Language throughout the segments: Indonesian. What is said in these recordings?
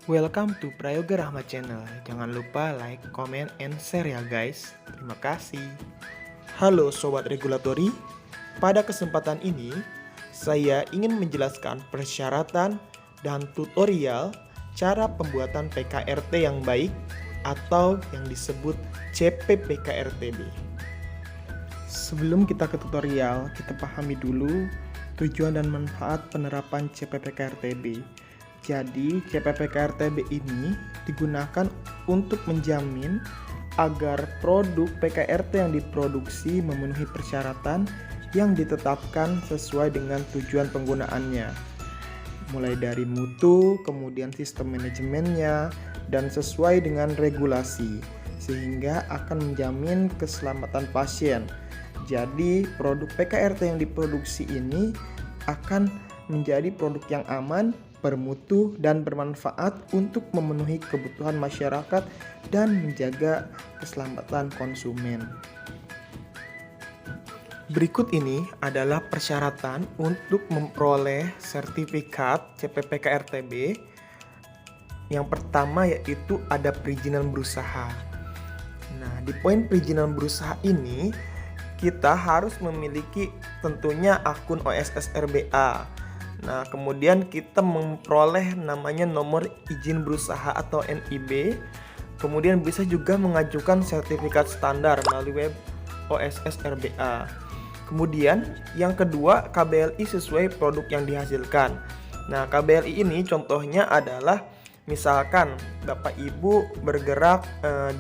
Welcome to Prayoga Rahmat Channel. Jangan lupa like, comment, and share ya guys. Terima kasih. Halo Sobat Regulatori. Pada kesempatan ini, saya ingin menjelaskan persyaratan dan tutorial cara pembuatan PKRT yang baik atau yang disebut CPPKRTB. Sebelum kita ke tutorial, kita pahami dulu tujuan dan manfaat penerapan CPPKRTB. Jadi, CPPKRTB ini digunakan untuk menjamin agar produk PKRT yang diproduksi memenuhi persyaratan yang ditetapkan sesuai dengan tujuan penggunaannya. Mulai dari mutu, kemudian sistem manajemennya, dan sesuai dengan regulasi, sehingga akan menjamin keselamatan pasien. Jadi, produk PKRT yang diproduksi ini akan menjadi produk yang aman, bermutu, dan bermanfaat untuk memenuhi kebutuhan masyarakat dan menjaga keselamatan konsumen. Berikut ini adalah persyaratan untuk memperoleh sertifikat CPPKRTB. Yang pertama yaitu ada perizinan berusaha. Nah, di poin perizinan berusaha ini kita harus memiliki tentunya akun OSS RBA. Nah, kemudian kita memperoleh namanya nomor izin berusaha atau NIB. Kemudian bisa juga mengajukan sertifikat standar melalui web OSS RBA. Kemudian yang kedua, KBLI sesuai produk yang dihasilkan. Nah, KBLI ini contohnya adalah misalkan Bapak Ibu bergerak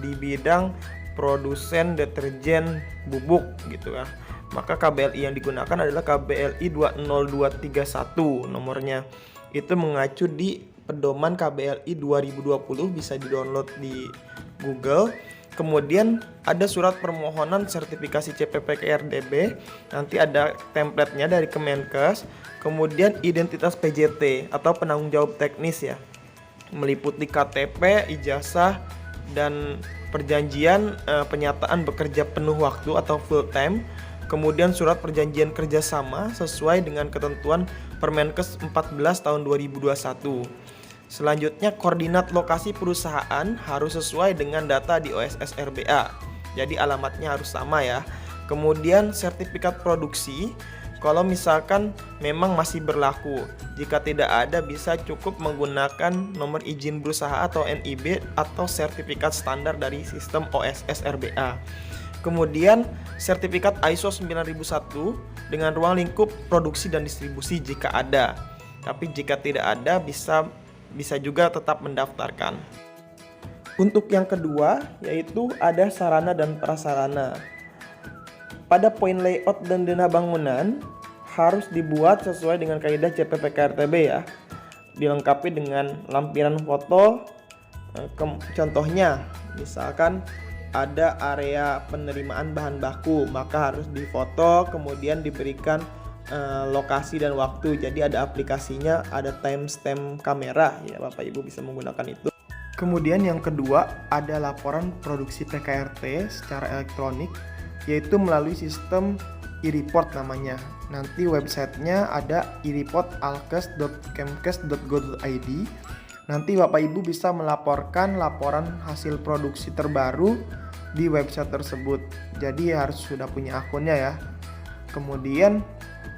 di bidang produsen deterjen bubuk gitu ya. Maka KBLI yang digunakan adalah KBLI 20231 nomornya. Itu mengacu di pedoman KBLI 2020, bisa di-download di Google. Kemudian ada surat permohonan sertifikasi CPPKRTB, nanti ada template-nya dari Kemenkes. Kemudian identitas PJT atau penanggung jawab teknis ya, meliputi KTP, ijazah, dan perjanjian penyataan bekerja penuh waktu atau full time. Kemudian surat perjanjian kerjasama sesuai dengan ketentuan Permenkes 14 tahun 2021. Selanjutnya koordinat lokasi perusahaan harus sesuai dengan data di OSS RBA. Jadi alamatnya harus sama ya. Kemudian sertifikat produksi kalau misalkan memang masih berlaku. Jika tidak ada bisa cukup menggunakan nomor izin berusaha atau NIB atau sertifikat standar dari sistem OSS RBA. Kemudian sertifikat ISO 9001 dengan ruang lingkup produksi dan distribusi jika ada. Tapi jika tidak ada bisa juga tetap mendaftarkan. Untuk yang kedua yaitu ada sarana dan prasarana. Pada poin layout dan dana bangunan harus dibuat sesuai dengan kaidah CPPKRTB ya. Dilengkapi dengan lampiran foto. Contohnya misalkan ada area penerimaan bahan baku, maka harus difoto kemudian diberikan lokasi dan waktu. Jadi ada aplikasinya, ada timestamp kamera ya, Bapak Ibu bisa menggunakan itu. Kemudian yang kedua ada laporan produksi PKRT secara elektronik, yaitu melalui sistem e-report namanya. Nanti websitenya ada e-report.alkes.kemkes.go.id. Nanti Bapak Ibu bisa melaporkan laporan hasil produksi terbaru di website tersebut. Jadi harus sudah punya akunnya ya. Kemudian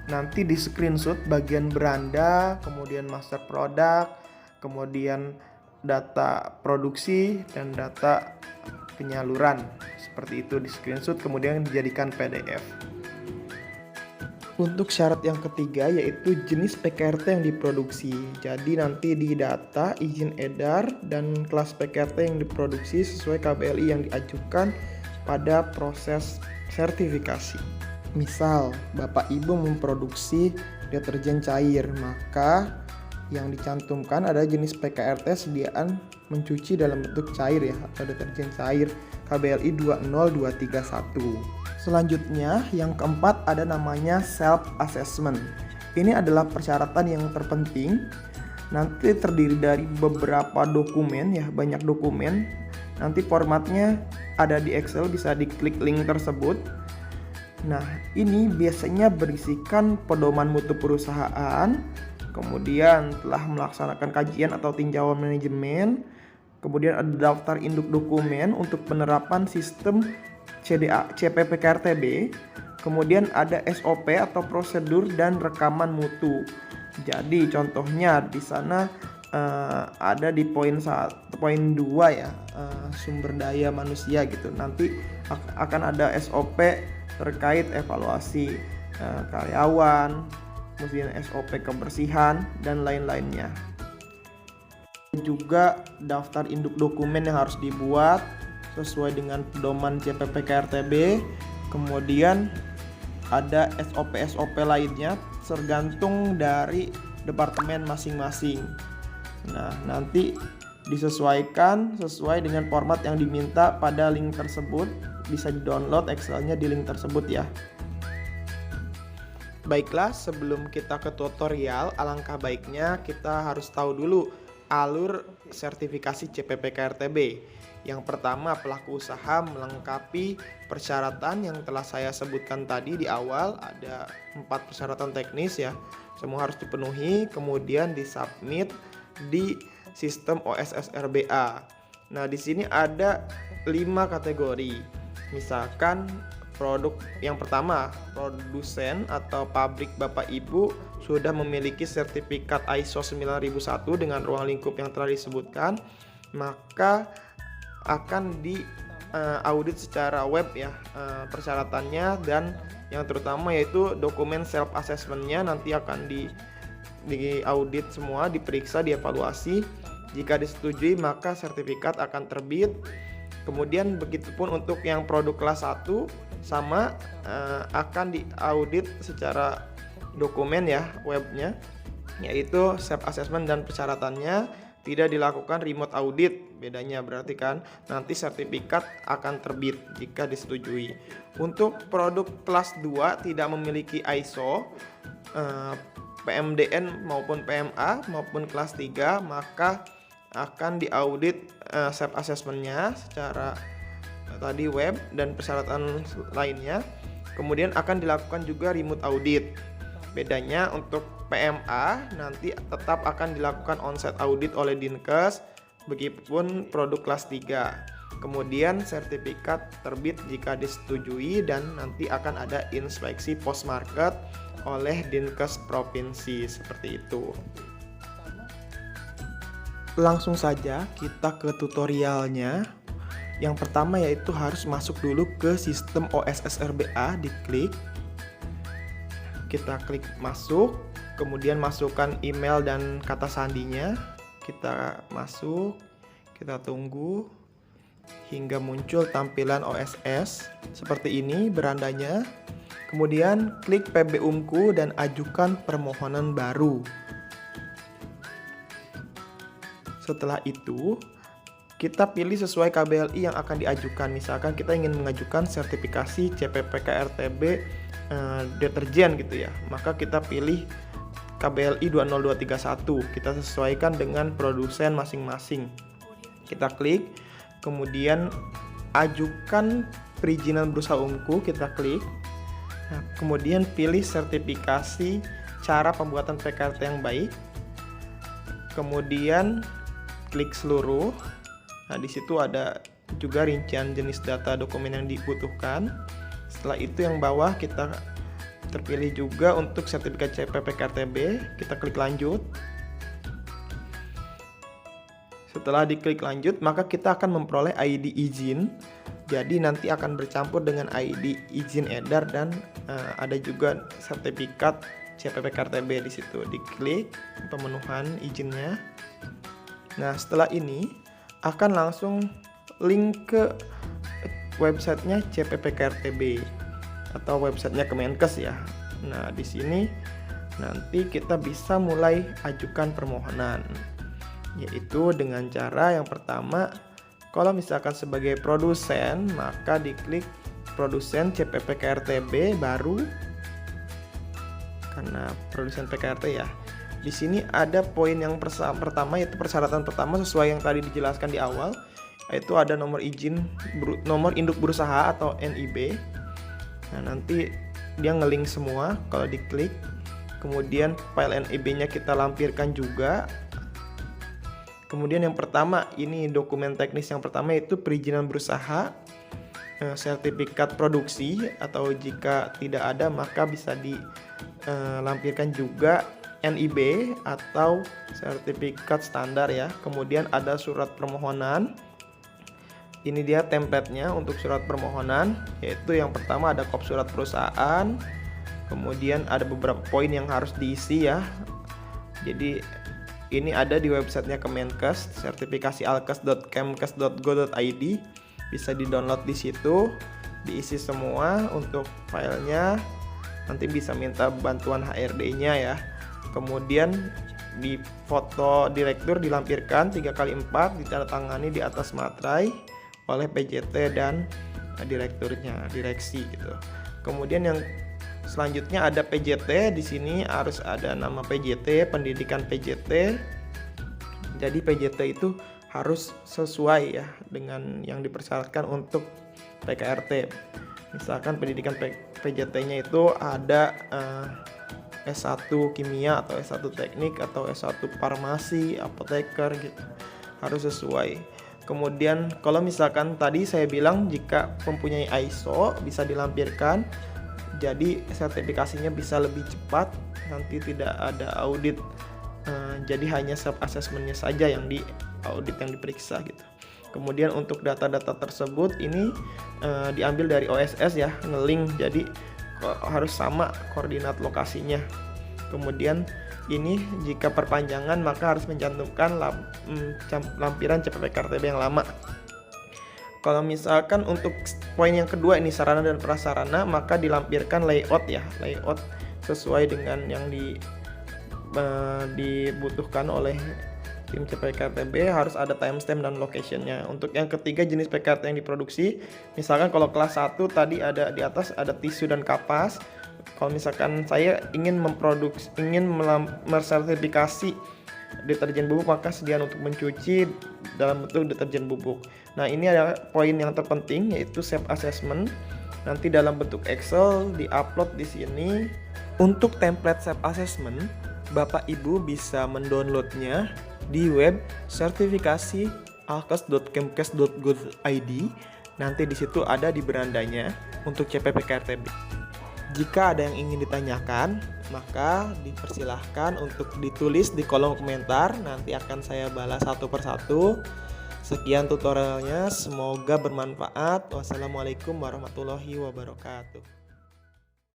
nanti di screenshot bagian beranda, kemudian master product, kemudian data produksi dan data penyaluran. Seperti itu di screenshot kemudian dijadikan PDF. Untuk syarat yang ketiga yaitu jenis PKRT yang diproduksi. Jadi nanti di data izin edar dan kelas PKRT yang diproduksi sesuai KBLI yang diajukan pada proses sertifikasi. Misal Bapak Ibu memproduksi deterjen cair, maka yang dicantumkan adalah jenis PKRT sediaan mencuci dalam bentuk cair ya, atau deterjen cair KBLI 20231. Selanjutnya yang keempat ada namanya self assessment. Ini adalah persyaratan yang terpenting. Nanti terdiri dari beberapa dokumen ya, banyak dokumen. Nanti formatnya ada di Excel, bisa diklik link tersebut. Nah, ini biasanya berisikan pedoman mutu perusahaan, kemudian telah melaksanakan kajian atau tinjauan manajemen, kemudian ada daftar induk dokumen untuk penerapan sistem CPPKRTB, kemudian ada SOP atau prosedur dan rekaman mutu. Jadi contohnya di sana ada di poin 2 ya, sumber daya manusia gitu. Nanti akan ada SOP terkait evaluasi karyawan, kemudian SOP kebersihan dan lain-lainnya. Juga daftar induk dokumen yang harus dibuat sesuai dengan pedoman CPPKRTB. Kemudian ada SOP lainnya tergantung dari departemen masing-masing. Nah, nanti disesuaikan sesuai dengan format yang diminta pada link tersebut. Bisa di-download Excelnya di link tersebut ya. Baiklah, sebelum kita ke tutorial, alangkah baiknya kita harus tahu dulu alur sertifikasi CPPKRTB. Yang pertama, pelaku usaha melengkapi persyaratan yang telah saya sebutkan tadi di awal. Ada 4 persyaratan teknis ya, semua harus dipenuhi, kemudian disubmit di sistem OSS RBA. Nah, di sini ada 5 kategori. Misalkan produk yang pertama, produsen atau pabrik Bapak Ibu sudah memiliki sertifikat ISO 9001 dengan ruang lingkup yang telah disebutkan, maka akan di audit secara web ya persyaratannya, dan yang terutama yaitu dokumen self assessmentnya nanti akan di audit semua, diperiksa, dievaluasi. Jika disetujui maka sertifikat akan terbit. Kemudian begitupun untuk yang produk kelas 1 sama akan diaudit secara dokumen ya webnya, yaitu self assessment dan persyaratannya. Tidak dilakukan remote audit, bedanya berarti kan nanti sertifikat akan terbit jika disetujui. Untuk produk kelas 2 tidak memiliki ISO, PMDN maupun PMA maupun kelas 3, maka akan diaudit self assessmentnya secara tadi web dan persyaratan lainnya. Kemudian akan dilakukan juga remote audit. Bedanya untuk PMA nanti tetap akan dilakukan onsite audit oleh Dinkes, begitupun produk kelas 3. Kemudian sertifikat terbit jika disetujui dan nanti akan ada inspeksi post market oleh Dinkes provinsi, seperti itu. Langsung saja kita ke tutorialnya. Yang pertama yaitu harus masuk dulu ke sistem OSS RBA, diklik. Kita klik masuk, kemudian masukkan email dan kata sandinya. Kita masuk, kita tunggu hingga muncul tampilan OSS seperti ini berandanya. Kemudian klik PBUMku dan ajukan permohonan baru. Setelah itu kita pilih sesuai KBLI yang akan diajukan. Misalkan kita ingin mengajukan sertifikasi CPPKRTB deterjen gitu ya, maka kita pilih KBLI 20231. Kita sesuaikan dengan produsen masing-masing. Kita klik, kemudian ajukan perizinan berusaha umku, kita klik. Nah, kemudian pilih sertifikasi cara pembuatan PKRT yang baik. Kemudian klik seluruh. Nah, di situ ada juga rincian jenis data dokumen yang dibutuhkan. Setelah itu yang bawah kita terpilih juga untuk sertifikat CPPKRTB, kita klik lanjut. Setelah diklik lanjut, maka kita akan memperoleh ID izin. Jadi nanti akan bercampur dengan ID izin edar dan ada juga sertifikat CPPKRTB di situ. Diklik pemenuhan izinnya. Nah, setelah ini akan langsung link ke websitenya CPPKRTB atau websitenya Kemenkes ya. Nah, di sini nanti kita bisa mulai ajukan permohonan, yaitu dengan cara yang pertama, kalau misalkan sebagai produsen maka diklik produsen CPPKRTB baru, karena produsen PKRT ya. Di sini ada poin yang pertama, yaitu persyaratan pertama sesuai yang tadi dijelaskan di awal, yaitu ada nomor induk berusaha atau NIB. Nah, nanti dia ngelink semua kalau diklik. Kemudian file NIB-nya kita lampirkan juga. Kemudian yang pertama, ini dokumen teknis yang pertama yaitu perizinan berusaha, sertifikat produksi, atau jika tidak ada maka bisa dilampirkan juga NIB atau sertifikat standar ya. Kemudian ada surat permohonan. Ini dia template-nya untuk surat permohonan, yaitu yang pertama ada kop surat perusahaan. Kemudian ada beberapa poin yang harus diisi ya. Jadi ini ada di websitenya Kemenkes, sertifikasi alkes.kemkes.go.id. Bisa di-download di situ, diisi semua untuk filenya. Nanti bisa minta bantuan HRD-nya ya. Kemudian di foto direktur dilampirkan 3x4, ditandatangani di atas materai oleh PJT dan direkturnya, direksi gitu. Kemudian yang selanjutnya ada PJT. Di sini harus ada nama PJT, pendidikan PJT. Jadi PJT itu harus sesuai ya dengan yang dipersyaratkan untuk PKRT. Misalkan pendidikan PJT-nya itu ada S1 kimia atau S1 teknik atau S1 farmasi, apoteker gitu. Harus sesuai. Kemudian kalau misalkan tadi saya bilang jika mempunyai ISO bisa dilampirkan, jadi sertifikasinya bisa lebih cepat, nanti tidak ada audit, jadi hanya self assessment-nya saja yang di audit, yang diperiksa gitu. Kemudian untuk data-data tersebut ini diambil dari OSS ya, nge-link, jadi harus sama koordinat lokasinya. Kemudian ini jika perpanjangan maka harus mencantumkan lampiran CPPK-RTB yang lama. Kalau misalkan untuk poin yang kedua ini sarana dan prasarana, maka dilampirkan layout ya, layout sesuai dengan yang dibutuhkan oleh tim CPPK-RTB, harus ada timestamp dan locationnya. Untuk yang ketiga, jenis PKRT yang diproduksi, misalkan kalau kelas 1 tadi ada di atas ada tisu dan kapas. Kalau misalkan saya ingin mensertifikasi deterjen bubuk, maka sediaan untuk mencuci dalam bentuk deterjen bubuk. Nah, ini ada poin yang terpenting yaitu self assessment. Nanti dalam bentuk Excel diupload di sini. Untuk template self assessment, Bapak Ibu bisa mendownloadnya di web sertifikasi alkes.kemkes.go.id. Nanti di situ ada di berandanya untuk CPPK-RTB. Jika ada yang ingin ditanyakan, maka dipersilahkan untuk ditulis di kolom komentar. Nanti akan saya balas satu persatu. Sekian tutorialnya, semoga bermanfaat. Wassalamualaikum warahmatullahi wabarakatuh.